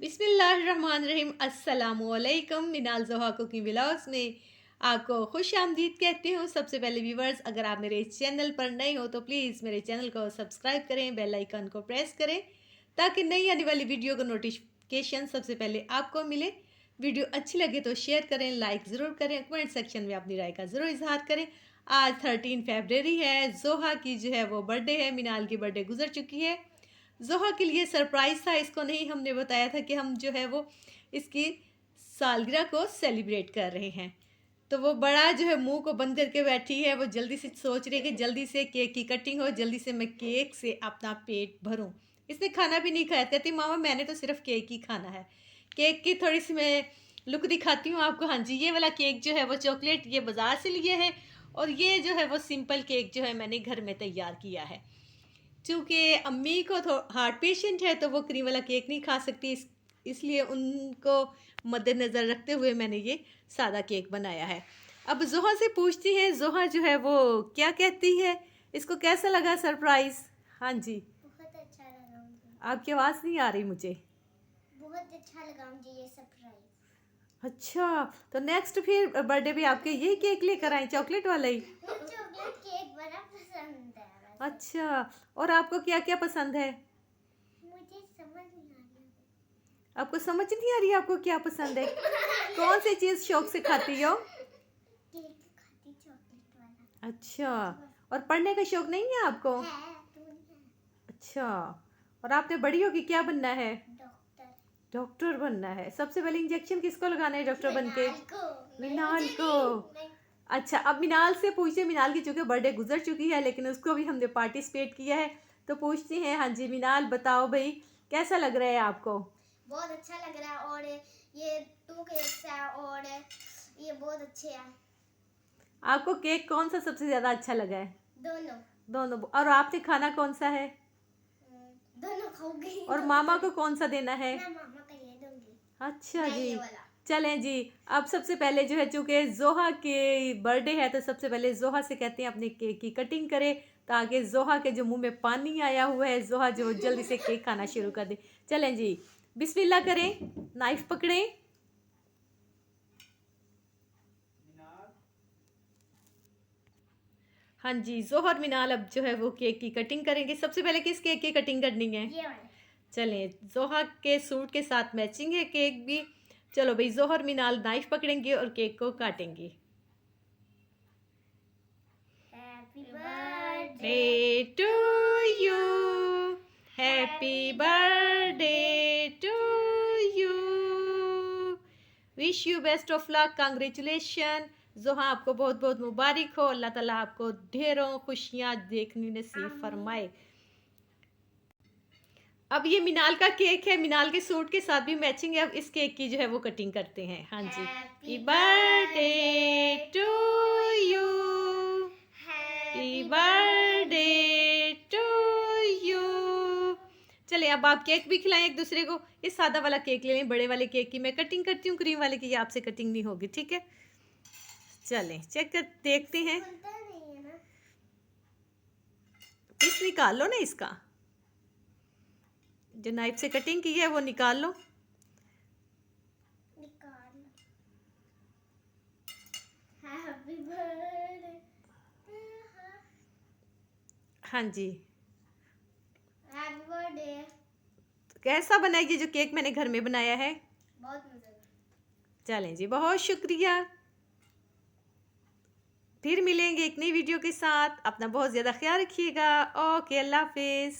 बिस्मिल्लाहिर्रहमानिर्रहीम अस्सलामुअलैकुम। मिनाल ज़ोहा cooking vlogs में आपको खुश आमदीद कहती हूँ। सबसे पहले व्यूवर्स, अगर आप मेरे चैनल पर नए हो तो प्लीज़ मेरे चैनल को सब्सक्राइब करें, बेल आइकन को प्रेस करें ताकि नई आने वाली वीडियो का नोटिफिकेशन सबसे पहले आपको मिले। वीडियो अच्छी लगे तो शेयर करें, लाइक ज़रूर करें, कमेंट सेक्शन में अपनी राय का ज़रूर इजहार करें। आज 13 फरवरी है, ज़ोहा की जो है वो बर्थडे है। मिनाल की बर्थडे गुजर चुकी है। ज़ोहा के लिए सरप्राइज़ था, इसको नहीं हमने बताया था कि हम जो है वो इसकी सालगिरह को सेलिब्रेट कर रहे हैं। तो वो बड़ा जो है मुंह को बंद करके बैठी है, वो जल्दी से सोच रही है कि जल्दी से केक की कटिंग हो, जल्दी से मैं केक से अपना पेट भरूं। इसने खाना भी नहीं खाया, कहती मामा मैंने तो सिर्फ केक ही खाना है। केक की थोड़ी सी मैं लुक दिखाती हूँ आपको। हाँ जी, ये वाला केक जो है वो चॉकलेट ये बाज़ार से लिए है, और ये जो है वो सिंपल केक जो है मैंने घर में तैयार किया है। चूँकि अम्मी को हार्ट पेशेंट है तो वो क्रीम वाला केक नहीं खा सकती, इसलिए उनको मद्देनज़र रखते हुए मैंने ये सादा केक बनाया है। अब ज़ोहा से पूछती है, ज़ोहा जो है वो क्या कहती है, इसको कैसा लगा सरप्राइज़? हाँ जी, बहुत अच्छा लगा मुझे। आपकी आवाज़ नहीं आ रही मुझे। बहुत अच्छा लगा मुझे ये सरप्राइज। अच्छा, तो नेक्स्ट फिर बर्थडे भी आपके यही केक लेकर आए, चॉकलेट वाला ही? मुझे चॉकलेट केक बड़ा पसंद है वैसे। अच्छा, और आपको क्या क्या पसंद है? मुझे समझ नहीं आ रही। आपको समझ नहीं आ रही आपको क्या पसंद है? कौन सी चीज़ शौक से खाती हो? केक खाती चॉकलेट वाला। अच्छा, और पढ़ने का शौक नहीं है आपको? है तो नहीं है। अच्छा, और आपने बड़ी होगी क्या बनना है? डॉक्टर। डॉक्टर बनना है। सबसे पहले इंजेक्शन किसको लगाना है डॉक्टर बन के? मिनाल को। अच्छा, अब मिनाल से पूछिए, मिनाल की चूँकि बर्थडे गुजर चुकी है लेकिन उसको भी हमने पार्टिसिपेट किया है, तो पूछती हैं। हाँ जी मिनाल, बताओ भाई कैसा लग रहा है आपको? बहुत अच्छा लग रहा है, और ये 2 केक्स है और ये बहुत अच्छे हैं। आपको केक कौन सा सबसे ज़्यादा अच्छा लगा है? दोनों। दोनों। और आपने खाना कौन सा है? दोनों खाऊंगी। और मामा को कौन सा देना है? मैं मामा को ये दूंगी। अच्छा मैं जी, ये वाला। चलें जी। अब सबसे पहले जो है, चूँकि ज़ोहा के बर्थडे है तो सबसे पहले ज़ोहा से कहते हैं अपने केक की कटिंग करे, ताकि ज़ोहा के जो मुंह में पानी आया हुआ है, ज़ोहा जो जल्दी से केक खाना शुरू कर दे। चलें जी, बिस्मिल्लाह करें, नाइफ पकड़ें। हाँ जी, ज़ोहा और मिनाल अब जो है वो केक की कटिंग करेंगे। सबसे पहले किस केक की कटिंग करनी है? ये वाला। चलें, ज़ोहा के सूट के साथ मैचिंग है केक भी। चलो भाई, ज़ोहा और मिनाल नाइफ पकड़ेंगे और केक को काटेंगे। Happy birthday Day to you, happy birthday to you, wish you best of luck, congratulations। ज़ोहा आपको बहुत बहुत मुबारक हो, अल्लाह ताला आपको ढेरों खुशियाँ देखनी नसीब फरमाए। अब ये मिनाल का केक है, मिनाल के सूट के साथ भी मैचिंग है। अब इस केक की जो है वो कटिंग करते हैं। हाँ जी, happy birthday to you, happy birthday to you. चलिए, अब आप केक भी खिलाएं एक दूसरे को। ये सादा वाला केक ले लें, बड़े वाले केक की मैं कटिंग करती हूँ, क्रीम वाले की आपसे कटिंग नहीं होगी, ठीक है? चलें, चेक कर देखते हैं। नहीं है ना? पीस निकाल लो ना इसका, जो नाइफ से कटिंग की है वो निकाल लो। निकाल। Happy birthday. हाँ जी, हैप्पी बर्थडे। कैसा बना ये जो केक मैंने घर में बनाया है? बहुत मजा। चलें जी, बहुत शुक्रिया। फिर मिलेंगे एक नई वीडियो के साथ। अपना बहुत ज़्यादा ख्याल रखिएगा। ओके, अल्लाह हाफिज़।